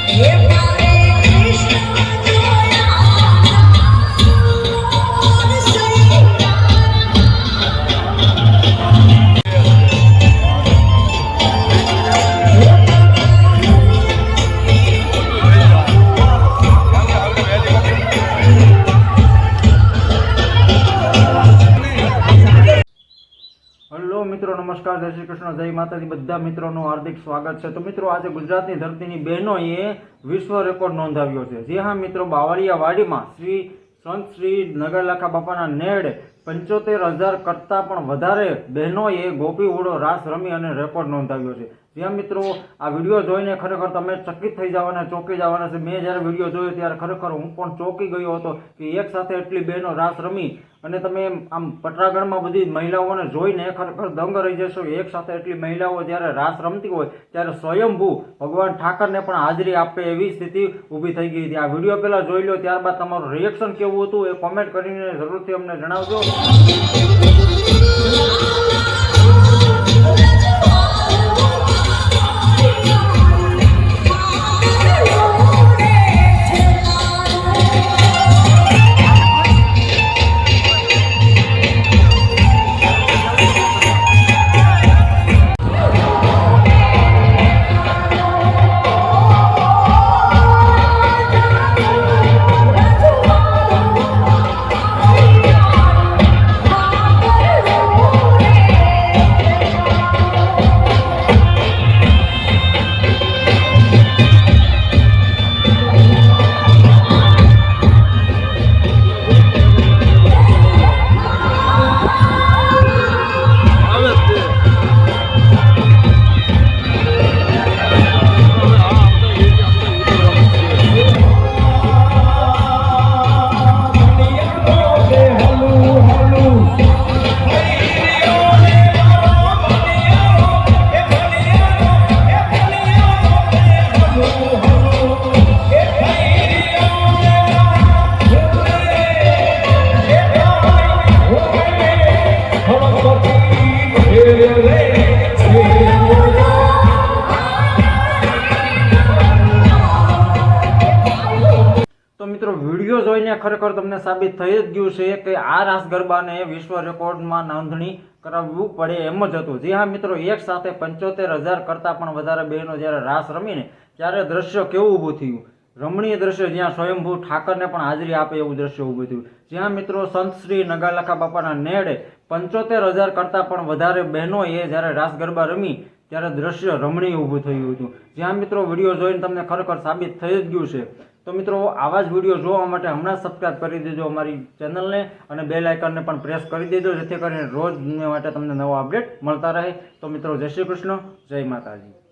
Hello મિત્રો, નમસ્કાર, જય શ્રી કૃષ્ણ, જય માતાજી. બધા મિત્રોનું હાર્દિક સ્વાગત છે. તો મિત્રો, આજે ગુજરાતની ધરતીની બહેનોએ વિશ્વ રેકોર્ડ નોંધાવ્યો છે. જી હા મિત્રો, બાવળિયા વાડીમાં સંત શ્રી નગરલાખા બાપાના નેડે 75,000 કરતાં પણ વધારે બહેનોએ ગોપી ઉડો રાસ રમી અને રેકોર્ડ નોંધાવ્યો છે. જ્યાં મિત્રો, આ વિડીયો જોઈને ખરેખર તમે ચકિત થઈ જવાના, ચોંકી જવાના છે. મેં જ્યારે વિડીયો જોયો ત્યારે ખરેખર હું પણ ચોંકી ગયો હતો કે એક સાથે એટલી બહેનો રાસ રમી અને તમે આમ પટરાગણમાં બધી મહિલાઓને જોઈને ખરેખર દંગ રહી જશો. એક સાથે એટલી મહિલાઓ જ્યારે રાસ રમતી હોય ત્યારે સ્વયંભૂ ભગવાન ઠાકરને પણ હાજરી આપે એવી સ્થિતિ ઊભી થઈ ગઈ હતી. આ વિડીયો પહેલા જોઈ લો, ત્યારબાદ તમારું રિએક્શન કેવું હતું એ કોમેન્ટ કરીને જરૂરથી અમને જણાવજો. મિત્રો, વિડીયો જોઈને ખરેખર તમને સાબિત થઈ જ ગયું છે કે આ રાસ ગરબાને વિશ્વ રેકોર્ડમાં નોંધણી કરાવવું પડે એમ જ હતું. જી હા મિત્રો, એક સાથે 75,000 કરતાં પણ વધારે બહેનો જ્યારે રાસ રમીને ત્યારે દ્રશ્ય કેવું ઊભું થયું, રમણીય દ્રશ્ય, જ્યાં સ્વયંભૂ ઠાકરને પણ હાજરી આપે એવું દ્રશ્ય ઊભું થયું. જ્યાં મિત્રો, સંત શ્રી નગરલાખા બાપાના નેડે 75,000 કરતાં પણ વધારે બહેનોએ જ્યારે રાસ ગરબા રમી ત્યારે દ્રશ્ય રમણીય ઊભું થયું હતું. જ્યાં મિત્રો, વિડીયો જોઈને તમને ખરેખર સાબિત થઈ જ ગયું છે. તો મિત્રો, આવા જ વિડીયો જોવા માટે હમણાં સબસ્ક્રાઈબ કરી દેજો અમારી ચેનલને અને બેલ આઇકનને પણ પ્રેસ કરી દેજો, જેથી કરીને રોજ માટે તમને નવો અપડેટ મળતા રહે. તો મિત્રો, જય શ્રી કૃષ્ણ, જય માતાજી.